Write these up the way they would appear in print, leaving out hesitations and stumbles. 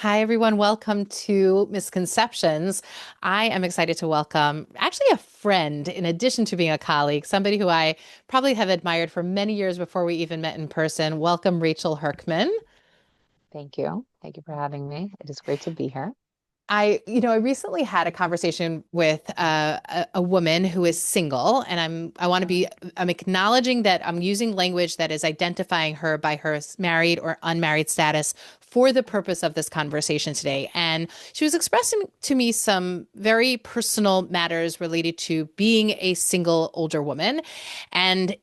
Hi, everyone. Welcome to Misconceptions. I am excited to welcome actually a friend, in addition to being a colleague, somebody who I probably have admired for many years before we even met in person. Welcome, Rachel Hercman. Thank you. Thank you for having me. It is great to be here. I recently had a conversation with a woman who is single, and I'm acknowledging that I'm using language that is identifying her by her married or unmarried status for the purpose of this conversation today. And she was expressing to me some very personal matters related to being a single older woman. And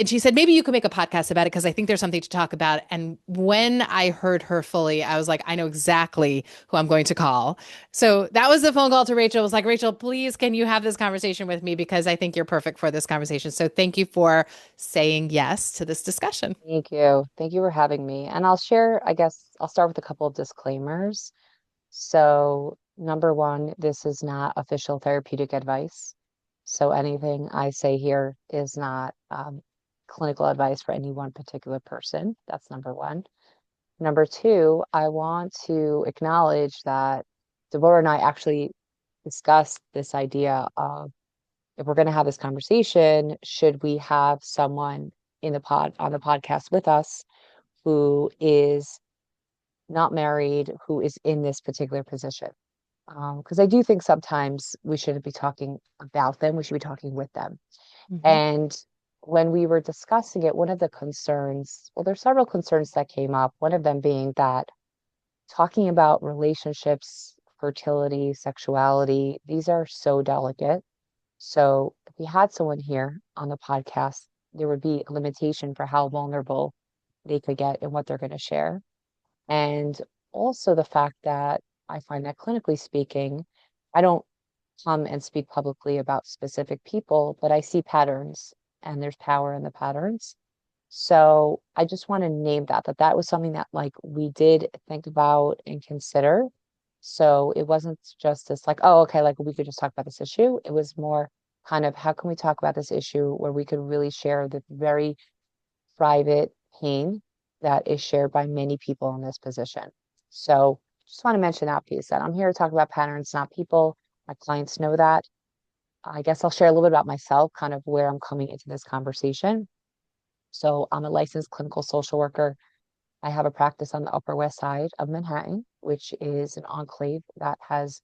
she said, maybe you could make a podcast about it because I think there's something to talk about. And when I heard her fully, I was like, I know exactly who I'm going to call. So that was the phone call to Rachel. It was like, Rachel, please, can you have this conversation with me? Because I think you're perfect for this conversation. So thank you for saying yes to this discussion. Thank you. Thank you for having me. And I'll share, I guess, I'll start with a couple of disclaimers. So, number one, this is not official therapeutic advice. So, anything I say here is not clinical advice for any one particular person. That's number one. Number two, I want to acknowledge that Dvora and I actually discussed this idea of if we're going to have this conversation, should we have someone in the pod on the podcast with us who is not married, who is in this particular position? Because I do think sometimes we shouldn't be talking about them, we should be talking with them. Mhm. And when we were discussing it, one of the concerns, well, there's several concerns that came up, one of them being that talking about relationships, fertility, sexuality, these are so delicate. So if we had someone here on the podcast, there would be a limitation for how vulnerable they could get and what they're going to share. And also the fact that I find that clinically speaking, I don't come and speak publicly about specific people, but I see patterns and there's power in the patterns. So I just want to name that was something that like we did think about and consider. So it wasn't just this like, oh, okay, like we could just talk about this issue. It was more kind of how can we talk about this issue where we could really share the very private pain that is shared by many people in this position. So just want to mention that piece that I'm here to talk about patterns, not people. My clients know that. I guess I'll share a little bit about myself, kind of where I'm coming into this conversation. So I'm a licensed clinical social worker. I have a practice on the Upper West Side of Manhattan, which is an enclave that has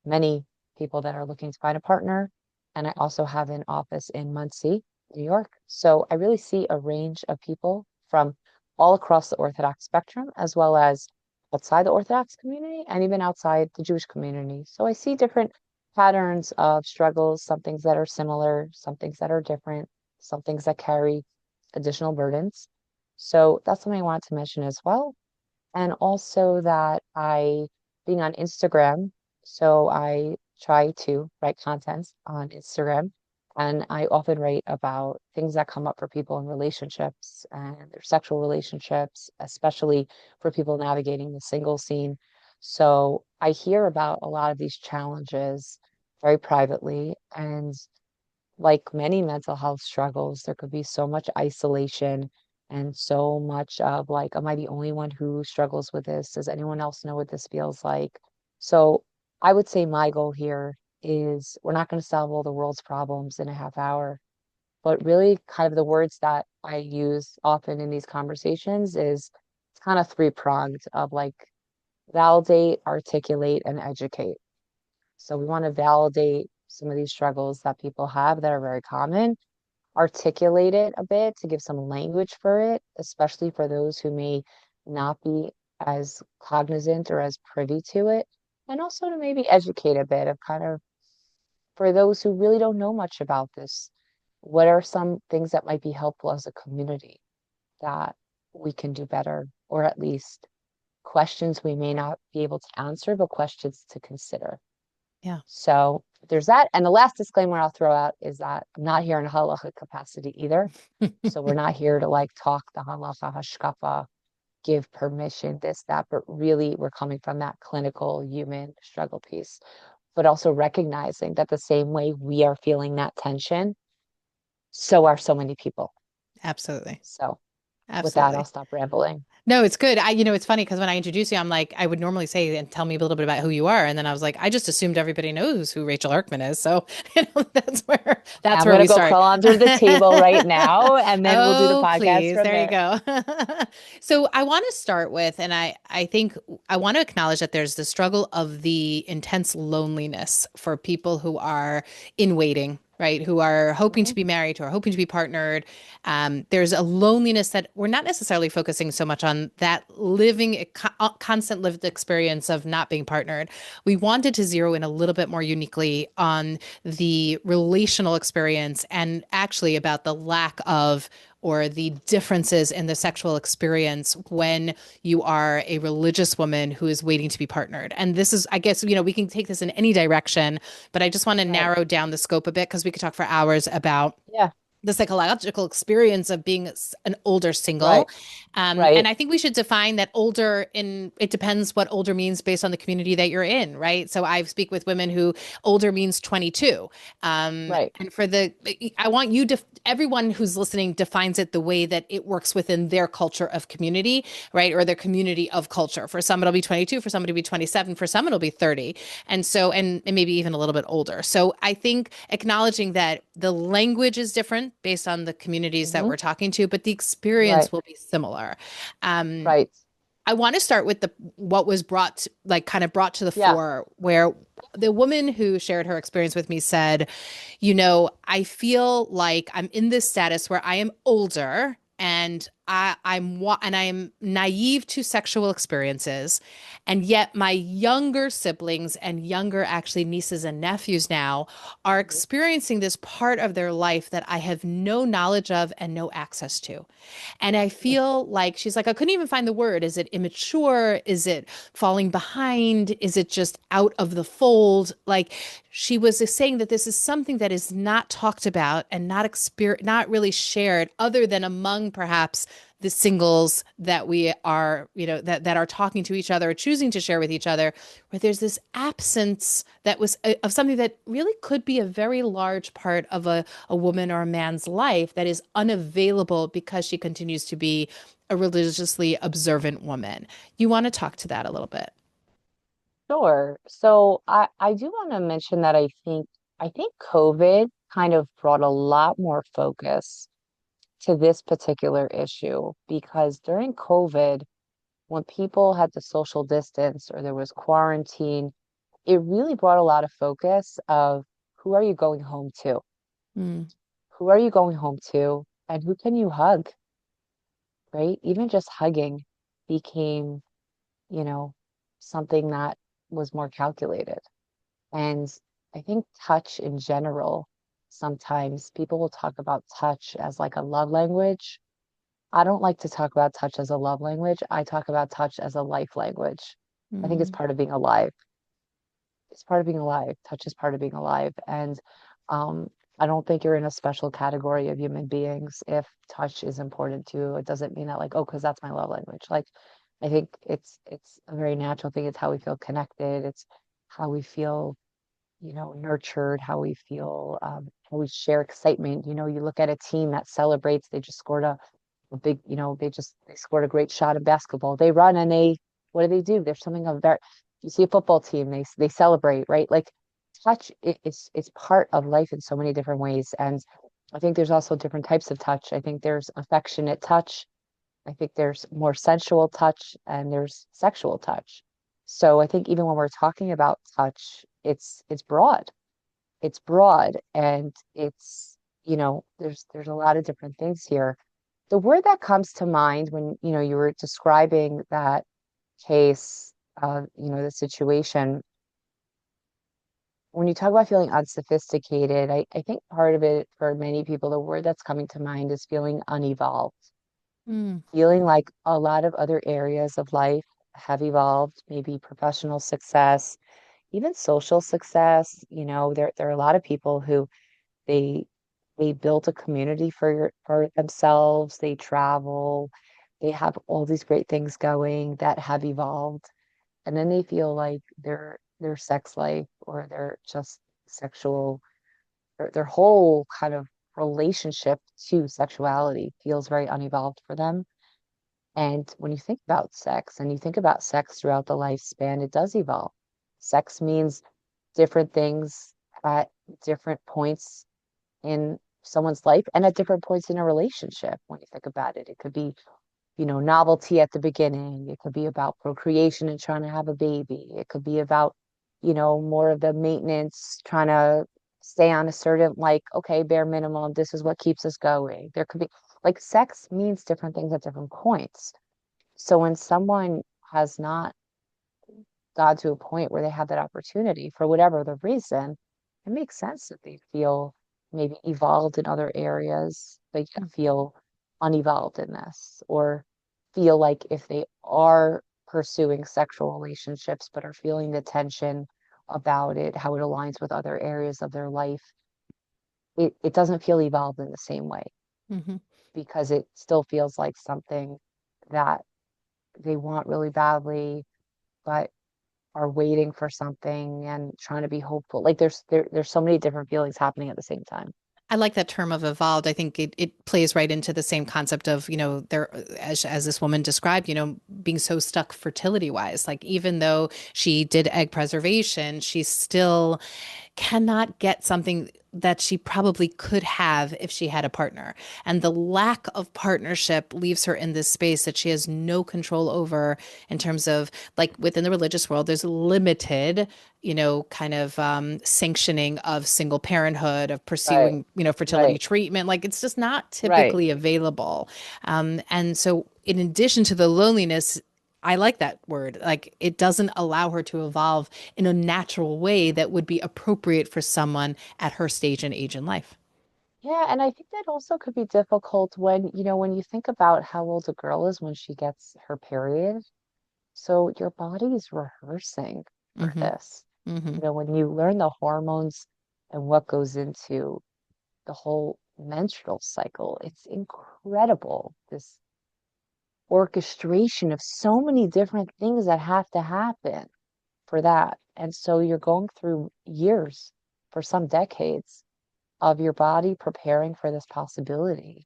many people that are looking to find a partner. And I also have an office in Monsey, New York. So I really see a range of people from all across the Orthodox spectrum, as well as outside the Orthodox community and even outside the Jewish community. So I see different patterns of struggles, some things that are similar, some things that are different, some things that carry additional burdens. So that's something I wanted to mention as well. And also that being on Instagram, so I try to write content on Instagram. And I often write about things that come up for people in relationships and their sexual relationships, especially for people navigating the single scene. So I hear about a lot of these challenges very privately. And like many mental health struggles, there could be so much isolation and so much of like, am I the only one who struggles with this? Does anyone else know what this feels like? So I would say my goal here is we're not going to solve all the world's problems in a half hour, but really kind of the words that I use often in these conversations is it's kind of three-pronged of like validate, articulate, and educate. So we want to validate some of these struggles that people have that are very common, articulate it a bit to give some language for it, especially for those who may not be as cognizant or as privy to it, and also to maybe educate a bit of kind of for those who really don't know much about this, what are some things that might be helpful as a community that we can do better, or at least questions we may not be able to answer, but questions to consider. Yeah. So there's that. And the last disclaimer I'll throw out is that I'm not here in a halacha capacity either. So we're not here to like talk the halacha hashkafa, give permission, this, that, but really we're coming from that clinical human struggle piece, but also recognizing that the same way we are feeling that tension, so are so many people. Absolutely. So With that, I'll Absolutely. stop rambling. No, it's good. It's funny because when I introduce you, I'm like, I would normally say and tell me a little bit about who you are, and then I was like, I just assumed everybody knows who Rachel Hercman is. So, Yeah, that's I'm where gonna we go start. crawl under the table right now, and then we'll do the Oh, podcast please. from There you there. go. So I want to start with, and I think I want to acknowledge that there's the struggle of the intense loneliness for people who are in waiting, right? Who are hoping to Mhm. be married, who are hoping to be partnered. There's a loneliness that we're not necessarily focusing so much on that living a constant lived experience of not being partnered. We wanted to zero in a little bit more uniquely on the relational experience and actually about the lack of or the differences in the sexual experience when you are a religious woman who is waiting to be partnered. And this is, I guess, we can take this in any direction, but I just want to Right. narrow down the scope a bit because we could talk for hours about Yeah. the psychological experience of being an older single. Right. And Right. I think we should define that older in it depends what older means based on the community that you're in, right? So I speak with women who older means 22. Right. And for the, I want you to, everyone who's listening defines it the way that it works within their culture of community, right? Or their community of culture. For some, it'll be 22, for somebody, it'll be 27, for some, it'll be 30. And so, and maybe even a little bit older. So I think acknowledging that the language is different based on the communities that Hmm. we're talking to, but the Right. experience will be similar. Um, Right. I want to start with the what was brought like kind of brought to the Yeah. fore where the woman who shared her experience with me said, I feel like I'm in this status where I am older and I'm naive to sexual experiences, and yet my younger siblings and younger actually nieces and nephews now are Mhm. experiencing this part of their life that I have no knowledge of and no access to. And I feel like she's like, I couldn't even find the word. Is it immature? Is it falling behind? Is it just out of the fold? Like she was saying that this is something that is not talked about and not really shared other than among perhaps the singles that we are, that are talking to each other or choosing to share with each other, where there's this absence that was of something that really could be a very large part of a woman or a man's life that is unavailable because she continues to be a religiously observant woman. You want to talk to that a little bit? Sure. So I do want to mention that I think COVID kind of brought a lot more focus to this particular issue because during COVID, when people had to social distance or there was quarantine, it really brought a lot of focus of who are you going home to? Mm, Who are you going home to? And who can you hug, right? Even just hugging became, you know, something that was more calculated. And I think touch in general, sometimes people will talk about touch as like a love language. I don't like to talk about touch as a love language. I talk about touch as a life language. I think it's mm, part of being alive. It's part of being alive. Touch is part of being alive. And um, I don't think you're in a special category of human beings if touch is important to you. It doesn't mean that like, oh, because that's my love language. Like, I think it's a very natural thing. It's how we feel connected. It's how we feel, nurtured, how we feel, how we share excitement. You look at a team that celebrates, they just scored a big, they scored a great shot in basketball. They run and what do? There's something of that. You see a football team, they celebrate, right? Like touch it's part of life in so many different ways. And I think there's also different types of touch. I think there's affectionate touch. I think there's more sensual touch and there's sexual touch. So I think even when we're talking about touch, it's broad. It's broad and there's a lot of different things here. The word that comes to mind when, you were describing that case, the situation, when you talk about feeling unsophisticated, I think part of it for many people, the word that's coming to mind is feeling unevolved, mm, feeling like a lot of other areas of life have evolved, maybe professional success, even social success. There are a lot of people who they they built a community for themselves, they travel, they have all these great things going that have evolved, and then they feel like their sex life or their just sexual or their whole kind of relationship to sexuality feels very unevolved for them. And when you think about sex and you think about sex throughout the lifespan, it does evolve. Sex means different things at different points in someone's life and at different points in a relationship. When you think about it, it could be, novelty at the beginning. It could be about procreation and trying to have a baby. It could be about, more of the maintenance, trying to stay on a certain, like, okay, bare minimum, this is what keeps us going. There could be, like, sex means different things at different points. So when someone has not got to a point where they have that opportunity for whatever the reason, it makes sense that they feel maybe evolved in other areas, they can feel unevolved in this, or feel like if they are pursuing sexual relationships but are feeling the tension about it, how it aligns with other areas of their life, it doesn't feel evolved in the same way Hmm. because it still feels like something that they want really badly, but are waiting for something and trying to be hopeful. Like there's so many different feelings happening at the same time. I like that term of evolved. I think it plays right into the same concept of, there, as this woman described, being so stuck fertility wise. Like, even though she did egg preservation, she still cannot get something that she probably could have if she had a partner. And the lack of partnership leaves her in this space that she has no control over, in terms of, like, within the religious world, there's limited, kind of sanctioning of single parenthood, of Right, pursuing, fertility right, treatment. Like, it's just not right. typically available. And so, in addition to the loneliness, I like that word. Like, it doesn't allow her to evolve in a natural way that would be appropriate for someone at her stage and age in life. Yeah, and I think that also could be difficult when, when you think about how old a girl is when she gets her period. So your body is rehearsing for Hmm. this. Hmm. When you learn the hormones and what goes into the whole menstrual cycle, it's incredible. This orchestration of so many different things that have to happen for that. And so you're going through years, for some decades, of your body preparing for this possibility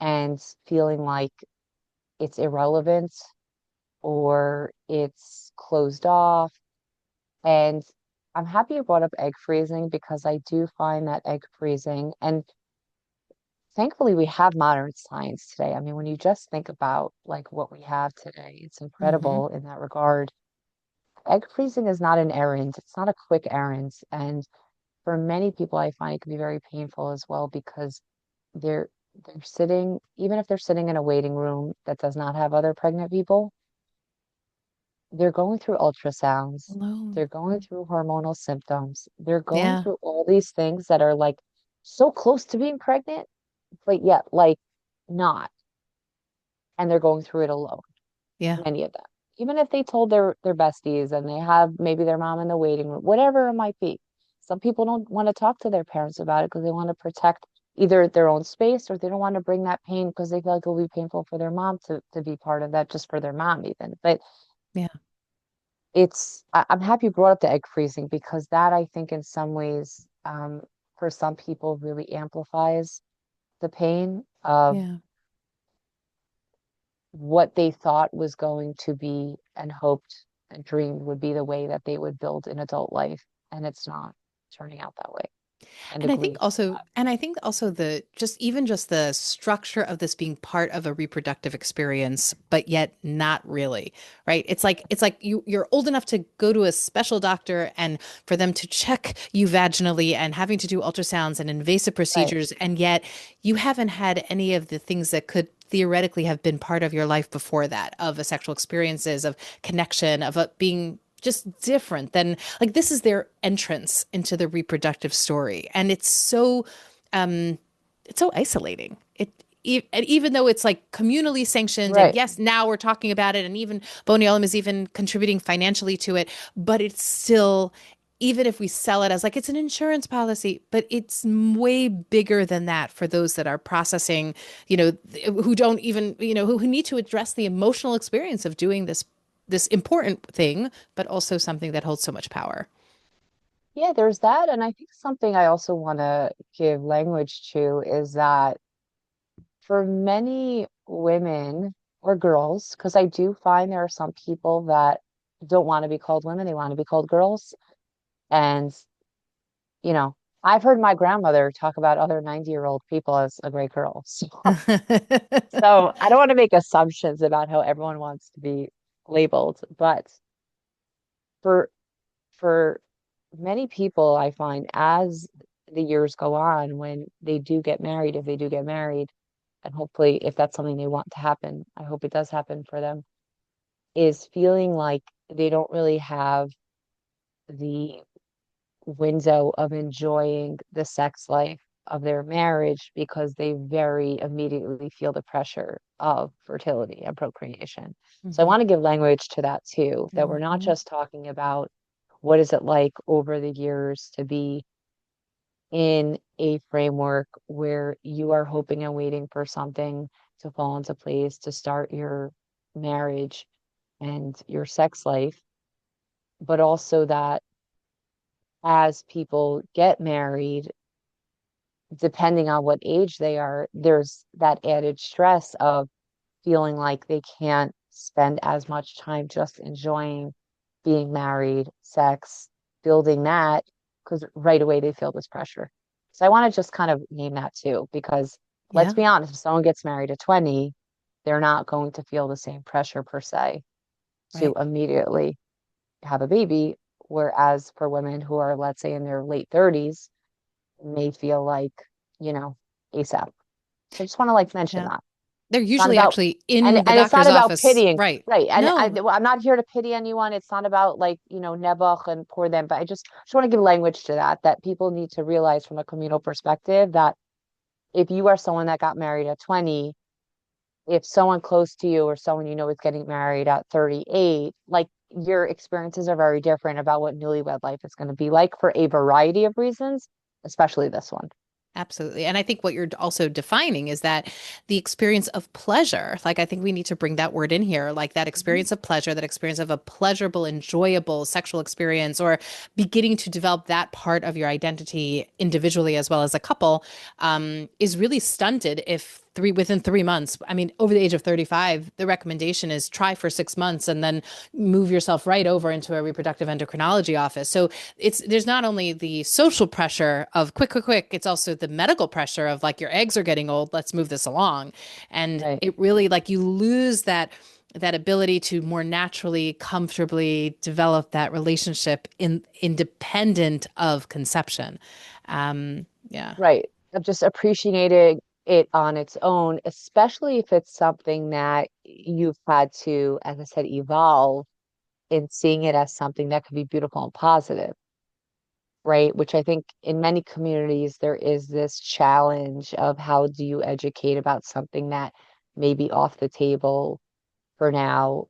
and feeling like it's irrelevant or it's closed off. And I'm happy you brought up egg freezing because I do find that egg freezing, and thankfully we have modern science today. I mean, when you just think about like what we have today, it's Hmm. incredible in that regard. Egg freezing is not an errand. It's not a quick errand. And for many people, I find it can be very painful as well because they're they're sitting, even if they're sitting in a waiting room that does not have other pregnant people, they're going through ultrasounds, Alone. they're going through hormonal symptoms, they're going Yeah. through all these things that are like so close to being pregnant, but yet like not. And they're going through it alone, Yeah. many of them. Even if they told their besties and they have maybe their mom in the waiting room, whatever it might be. Some people don't want to talk to their parents about it because they want to protect either their own space or they don't want to bring that pain because they feel like it will be painful for their mom to be part of that, just for their mom even. But Yeah. I'm happy you brought up the egg freezing because that I think in some ways, for some people really amplifies the pain of Yeah. what they thought was going to be and hoped and dreamed would be the way that they would build an adult life. And it's not turning out that way. And the And I think grief of also, that. and I think also just the structure of this being part of a reproductive experience, but yet not really, right? It's like you're old enough to go to a special doctor and for them to check you vaginally and having to do ultrasounds and invasive Right. procedures, and yet you haven't had any of the things that could theoretically have been part of your life before that, of a sexual experiences, of connection, of a being just different than, like, this is their entrance into the reproductive story, and um it's so isolating. And even though it's like communally sanctioned, and Right. yes, now we're talking about it, and even Boniolum is even contributing financially to it, but it's still, even if we sell it as like it's an insurance policy, but it's way bigger than that for those that are processing, who don't even, who need to address the emotional experience of doing this important thing, but also something that holds so much power. Yeah, there's that. And I think something I also want to give language to is that for many women or girls, because I do find there are some people that don't want to be called women, they want to be called girls. And, you know, I've heard my grandmother talk about other 90-year-old people as a great girl. So I don't want to make assumptions about how everyone wants to be labeled, but for for many people, I find as the years go on, when they do get married, if they do get married, and hopefully if that's something they want to happen, I hope it does happen for them, is feeling like they don't really have the window of enjoying the sex life of their marriage because they very immediately feel the pressure of fertility and procreation. So I Mhm. want to give language to that too, that we're not Mhm. just talking about what is it like over the years to be in a framework where you are hoping and waiting for something to fall into place to start your marriage and your sex life, but also that as people get married, depending on what age they are, there's that added stress of feeling like they can't spend as much time just enjoying being married, sex, building that, because right away they feel this pressure. So I want to just kind of name that too, because let's Yeah, be honest, if someone gets married at 20, they're not going to feel the same pressure per se to right. immediately have a baby. Whereas for women who are, let's say, in their late 30s, may feel like, you know, ASAP. So I just want to like mention Yeah. that. They're It's not usually about, actually and in the and it's not doctor's about office. pitying, Right. right? And No, well, I'm not here to pity anyone. It's not about like, nebuch and poor them, but I just want to give language to that, that people need to realize from a communal perspective that if you are someone that got married at 20, if someone close to you or someone you know is getting married at 38, like your experiences are very different about what newlywed life is going to be like for a variety of reasons, especially this one. absolutely. And I think what you're also defining is that the experience of pleasure, like I think we need to bring that word in here, like that Mhm. experience of pleasure, that experience of a pleasurable, enjoyable sexual experience, or beginning to develop that part of your identity individually as well as a couple, is really stunted if within 3 months. I mean, over the age of 35, the recommendation is try for 6 months and then move yourself right over into a reproductive endocrinology office. So there's not only the social pressure of quick, quick, quick, it's also the medical pressure of like your eggs are getting old, let's move this along. And Right. it really like you lose that ability to more naturally, comfortably develop that relationship independent of conception. Yeah. Right. Of just appreciating it on its own, especially if it's something that you've had to, as I said, evolve in seeing it as something that could be beautiful and positive, right? Which I think in many communities, there is this challenge of how do you educate about something that may be off the table for now,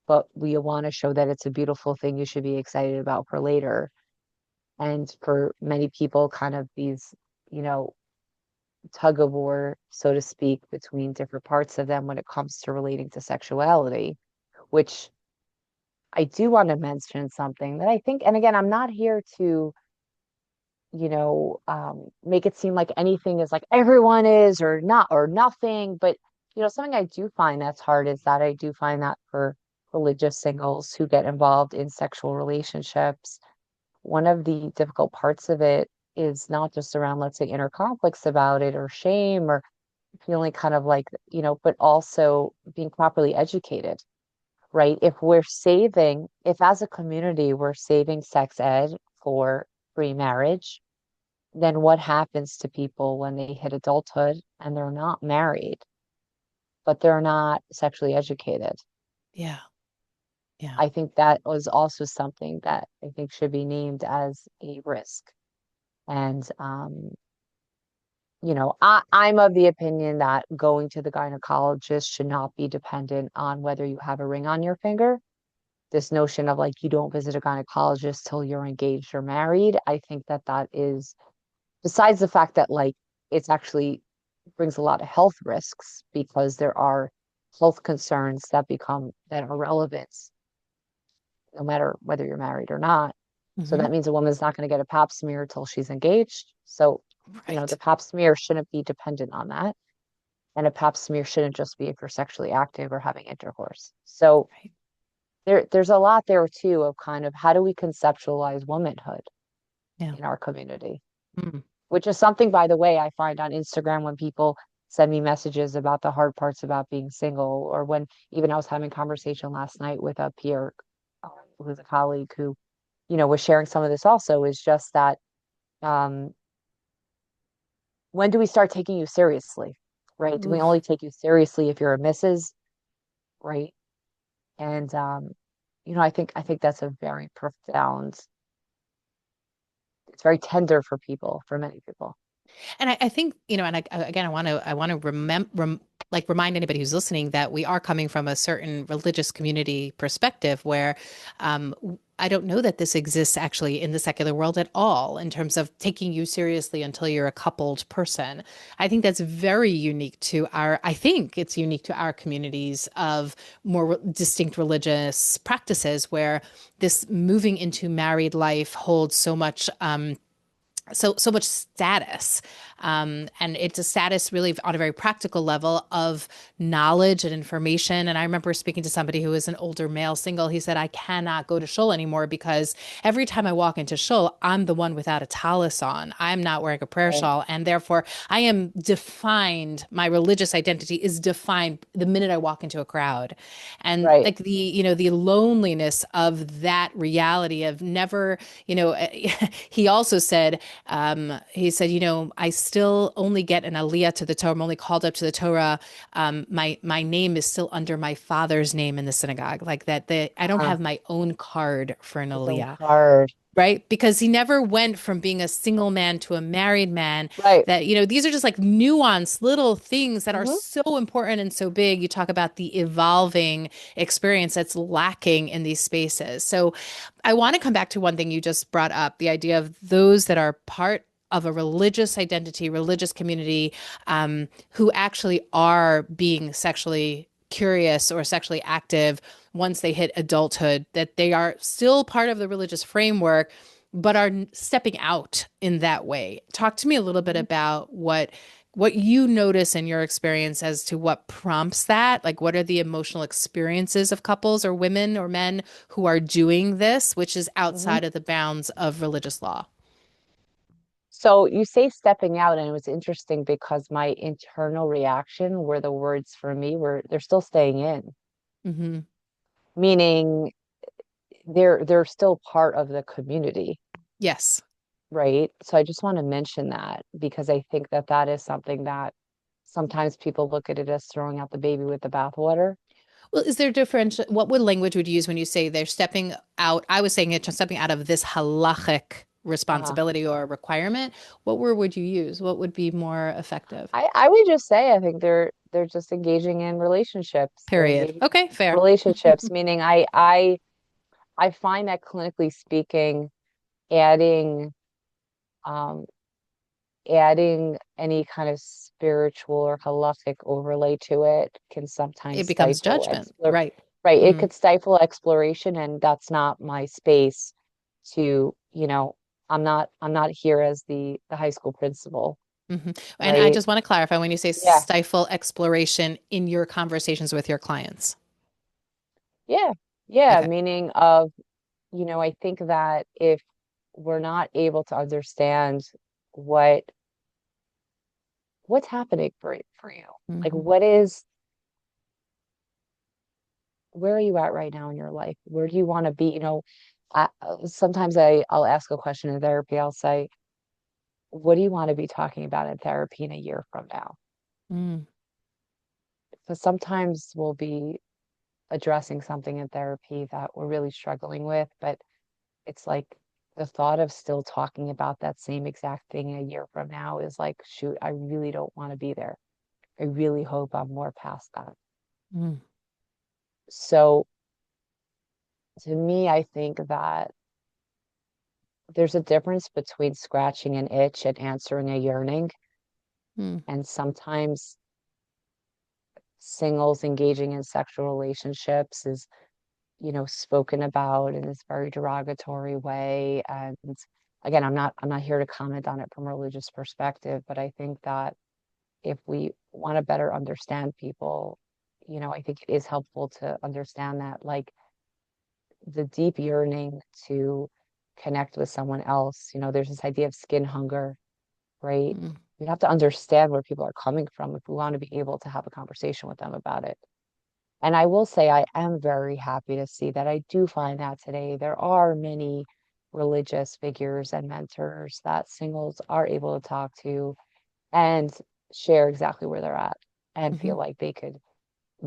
but we want to show that it's a beautiful thing you should be excited about for later. And for many people, kind of these, you know, tug of war, so to speak, between different parts of them when it comes to relating to sexuality, which I do want to mention something that I think, and again, I'm not here to, make it seem like anything is like everyone is or not or nothing. But, something I do find that's hard is that I do find that for religious singles who get involved in sexual relationships, one of the difficult parts of it is not just around, let's say, inner conflicts about it or shame or feeling kind of like, but also being properly educated, right? If as a community we're saving sex ed for free marriage, then what happens to people when they hit adulthood and they're not married, but they're not sexually educated? Yeah. Yeah. I think that was also something that I think should be named as a risk. And I'm of the opinion that going to the gynecologist should not be dependent on whether you have a ring on your finger. This notion of like you don't visit a gynecologist till you're engaged or married, I think that that is, besides the fact that like it's actually brings a lot of health risks because there are health concerns that are relevant no matter whether you're married or not. So Hmm. that means a woman's not going to get a pap smear till she's engaged. So, the Right. pap smear shouldn't be dependent on that. And a pap smear shouldn't just be if you're sexually active or having intercourse. So Right. there's a lot there too of kind of how do we conceptualize womanhood Yeah. in our community, Mm. which is something, by the way, I find on Instagram when people send me messages about the hard parts about being single, or when even I was having a conversation last night with a peer who's a colleague who, was sharing some of this also, is just that um, when do we start taking you seriously, right? Do we only Oof. take you seriously if you're a Mrs., right? And I think that's a very profound, it's very tender for people, for many people. And I think, and again, I want to like remind anybody who's listening that we are coming from a certain religious community perspective where I don't know that this exists actually in the secular world at all in terms of taking you seriously until you're a coupled person. I think that's very unique to I think it's unique to our communities of more distinct religious practices where this moving into married life holds so much so much status, and it's a status really on a very practical level of knowledge and information. And I remember speaking to somebody who was an older male single. He said, I cannot go to shul anymore because every time I walk into shul, I'm the one without a tallis on. I'm not wearing a prayer Right. shawl, and therefore I am defined. My religious identity is defined the minute I walk into a crowd. And Right. like the loneliness of that reality of never, he also said, I still only get an aliyah to the Torah. I'm only called up to the Torah. My name is still under my father's name in the synagogue. Like that, I don't Uh, have my own card for an his own aliyah, card. right? Because he never went from being a single man to a married man. Right. That, these are just like nuanced little things that are Hmm. so important and so big. You talk about the evolving experience that's lacking in these spaces. So I want to come back to one thing you just brought up, the idea of those that are part of a religious identity, religious community, who actually are being sexually curious or sexually active once they hit adulthood, that they are still part of the religious framework, but are stepping out in that way. Talk to me a little bit Hmm. about what you notice in your experience as to what prompts that. Like, what are the emotional experiences of couples or women or men who are doing this, which is Hmm. outside of the bounds of religious law? So you say stepping out, and it was interesting because my internal reaction were the words for me were they're still staying in, Hmm. meaning they're still part of the community, Yes. right? So I just want to mention that because I think that that is something that sometimes people look at it as throwing out the baby with the bathwater. Well, is there different? What would language would you use when you say they're stepping out? I was saying it's stepping out of this halachic Uh, responsibility or requirement. What word would you use? What would be more effective? I would just say I think they're just engaging in relationships. They're Period. engaging Okay, in fair. relationships, meaning I find that clinically speaking, adding um adding any kind of spiritual or halachic overlay to it can sometimes It becomes stifle judgment, explore right? right. It Mm, could stifle exploration, and that's not my space to, I'm not here as the high school principal, hmm. And I right? just want to clarify when you say Yeah. stifle exploration in your conversations with your clients. Yeah. Yeah. Okay. Meaning of, I think that if we're not able to understand what what's happening for you, like Hmm. where are you at right now in your life? Where do you want to be? Sometimes I'll ask a question in therapy. I'll say, what do you want to be talking about in therapy in a year from now? Mm, Because sometimes we'll be addressing something in therapy that we're really struggling with, but it's like the thought of still talking about that same exact thing a year from now is like, shoot, I really don't want to be there. I really hope I'm more past that. mm, So to me, I think that there's a difference between scratching an itch and answering a yearning. mm. And sometimes singles engaging in sexual relationships is, spoken about in this very derogatory way. And again, I'm not here to comment on it from a religious perspective, but I think that if we want to better understand people, I think it is helpful to understand that like the deep yearning to connect with someone else, there's this idea of skin hunger, right? Mm-hmm. We have to understand where people are coming from if we want to be able to have a conversation with them about it. And I will say, I am very happy to see that I do find that today there are many religious figures and mentors that singles are able to talk to and share exactly where they're at and Mm-hmm. feel like they could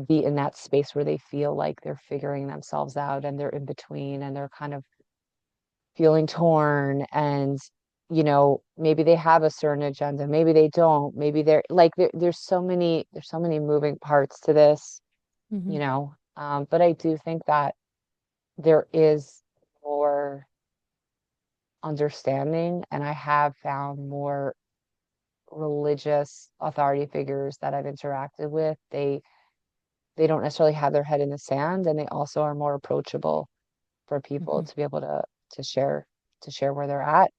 be in that space where they feel like they're figuring themselves out and they're in between and they're kind of feeling torn and maybe they have a certain agenda, maybe they don't, maybe they're like there's so many moving parts to this, Mm-hmm. but I do think that there is more understanding, and I have found more religious authority figures that I've interacted with. They don't necessarily have their head in the sand, and they also are more approachable for people Mm-hmm. to be able to share where they're at.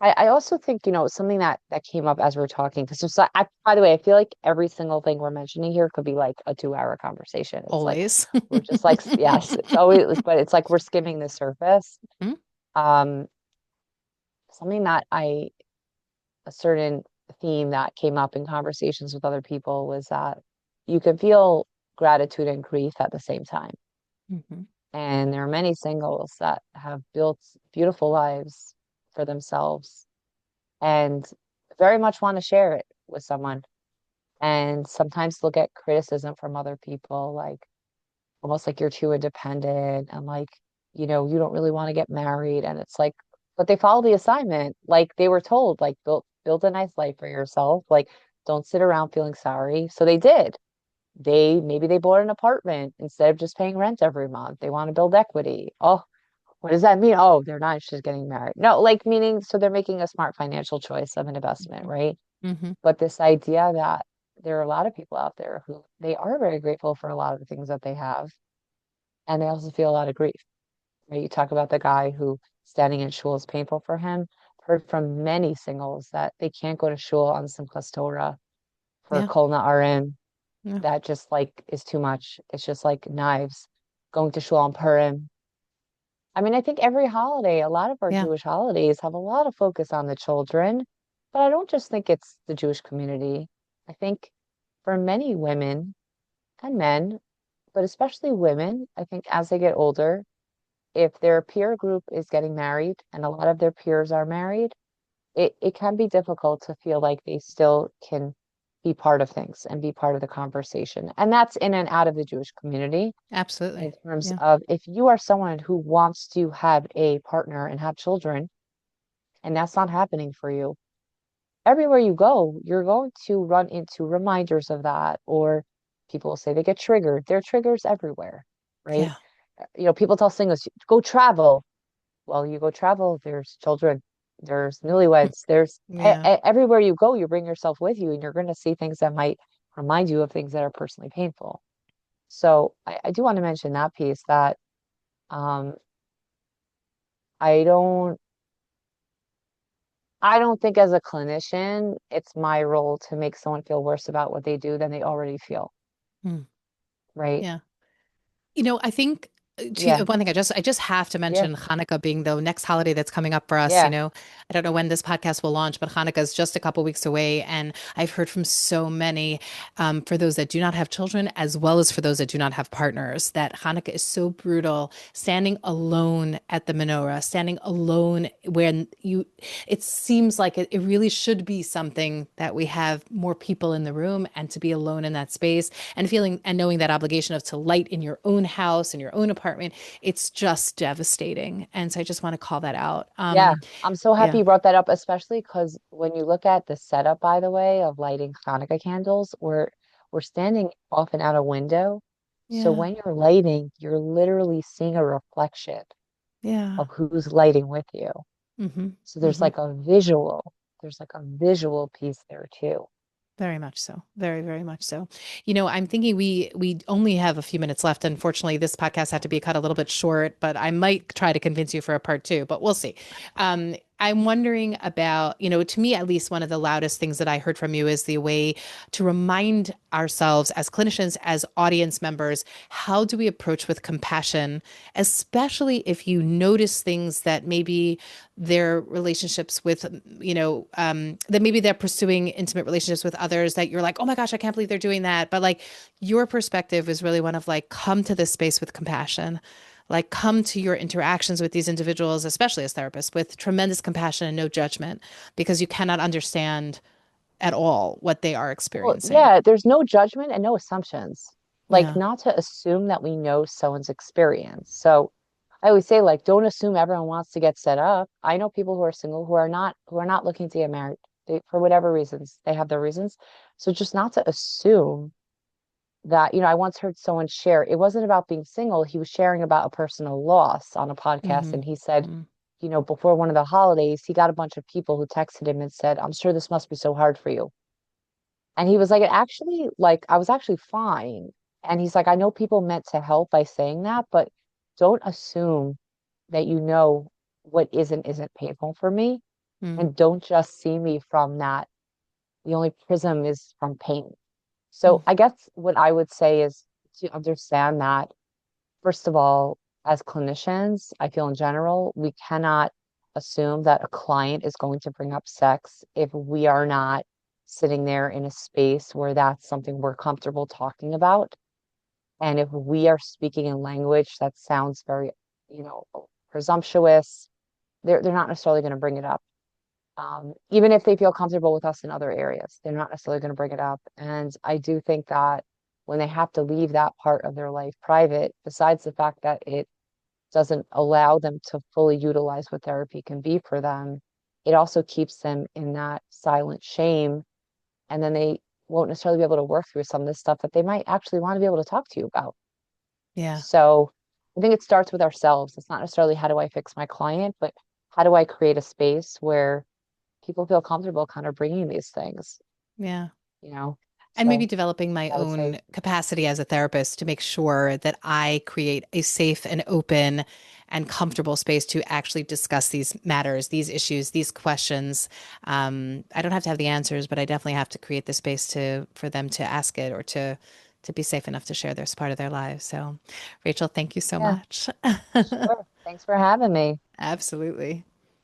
I also think, something that came up as we are talking, because just by the way, I feel like every single thing we're mentioning here could be like a 2-hour conversation. It's like Always. we're just like, yes, it's always, but it's like we're skimming the surface. Mhm. Um, something that a certain theme that came up in conversations with other people was that you can feel gratitude and grief at the same time. Mhm. And there are many singles that have built beautiful lives for themselves and very much want to share it with someone. And sometimes they'll get criticism from other people, like almost like you're too independent and like, you don't really want to get married. And it's like, but they follow the assignment. Like they were told, like build a nice life for yourself. Like don't sit around feeling sorry. So they did. Maybe they bought an apartment instead of just paying rent every month. They want to build equity. Oh, what does that mean? Oh, they're not just getting married. No, like meaning, so they're making a smart financial choice of an investment, Mhm. right? Mhm. But this idea that there are a lot of people out there who they are very grateful for a lot of the things that they have, and they also feel a lot of grief. Right? You talk about the guy who standing in shul is painful for him. Heard from many singles that they can't go to shul on Simchas Torah for Yeah. Kol Na'arim. Yeah. That just like is too much. It's just like knives. Going to shul on Purim. I mean, I think every holiday, a lot of our Yeah. Jewish holidays have a lot of focus on the children, but I don't just think it's the Jewish community. I think for many women and men, but especially women, I think as they get older, if their peer group is getting married and a lot of their peers are married, it can be difficult to feel like they still can be part of things and be part of the conversation. And that's in and out of the Jewish community in Absolutely. terms Yeah. of if you are someone who wants to have a partner and have children, and that's not happening for you, everywhere you go, you're going to run into reminders of that, or people will say they get triggered. There are triggers everywhere, right? Yeah. People tell singles, go travel. Well, you go travel, there's children, there's newlyweds, there's Yeah. everywhere you go, you bring yourself with you, and you're going to see things that might remind you of things that are personally painful. So I do want to mention that piece that um, I don't I don't think as a clinician, it's my role to make someone feel worse about what they do than they already feel, Mm. right? Yeah. I think Yeah, one thing I just have to yeah, mention Hanukkah being the next holiday that's coming up for us. yeah, I don't know when this podcast will launch, but Hanukkah is just a couple weeks away, and I've heard from so many, for those that do not have children, as well as for those that do not have partners, that Hanukkah is so brutal. Standing alone at the menorah, standing alone when it seems like it really should be something that we have more people in the room, and to be alone in that space and feeling and knowing that obligation of to light in your own house in your own apartment, it's just devastating. And so I just want to call that out. yeah. I'm so happy Yeah. you brought that up, especially because when you look at the setup, by the way, of lighting Hanukkah candles, we're standing often out a window. So Yeah. when you're lighting, you're literally seeing a reflection Yeah. of who's lighting with you. Mm-hmm. So Mm-hmm. there's like a visual piece there too. Very much so. Very, very much so. I'm thinking we only have a few minutes left. Unfortunately, this podcast had to be cut a little bit short, but I might try to convince you for a part two, but we'll see. Um, I'm wondering about, to me, at least one of the loudest things that I heard from you is the way to remind ourselves as clinicians, as audience members, how do we approach with compassion, especially if you notice things that maybe their relationships with, that maybe they're pursuing intimate relationships with others that you're like, oh my gosh, I can't believe they're doing that. But like your perspective is really one of like, come to this space with compassion, like come to your interactions with these individuals, especially as therapists, with tremendous compassion and no judgment, because you cannot understand at all what they are Well, experiencing. yeah, there's no judgment and no assumptions. Like, Yeah. not to assume that we know someone's experience. So I always say, like, don't assume everyone wants to get set up. I know people who are single who are not looking to get married. For whatever reasons, they have their reasons. So just not to assume that, I once heard someone share, it wasn't about being single. He was sharing about a personal loss on a podcast. Hmm. And he said, Hmm. before one of the holidays, he got a bunch of people who texted him and said, I'm sure this must be so hard for you. And he was like, it actually, like, I was actually fine. And he's like, I know people meant to help by saying that, but don't assume that you know what isn't painful for me. Hmm. And don't just see me from that. The only prism is from pain. Hmm. So I guess what I would say is to understand that, first of all, as clinicians, I feel in general, we cannot assume that a client is going to bring up sex if we are not sitting there in a space where that's something we're comfortable talking about. And if we are speaking in language that sounds very, you know, presumptuous, they're not necessarily going to bring it up. Even if they feel comfortable with us in other areas, they're not necessarily going to bring it up. And I do think that when they have to leave that part of their life private, besides the fact that it doesn't allow them to fully utilize what therapy can be for them, it also keeps them in that silent shame. And then they won't necessarily be able to work through some of this stuff that they might actually want to be able to talk to you about. Yeah. So I think it starts with ourselves. It's not necessarily how do I fix my client, but how do I create a space where people feel comfortable kind of bringing these things, Yeah. you know? And maybe So developing my I would say, own capacity as a therapist to make sure that I create a safe and open and comfortable space to actually discuss these matters, these issues, these questions. I don't have to have the answers, but I definitely have to create the space for them to ask it or to be safe enough to share this part of their lives. So, Rachel, thank you so yeah, much. sure. Thanks for having me. Absolutely.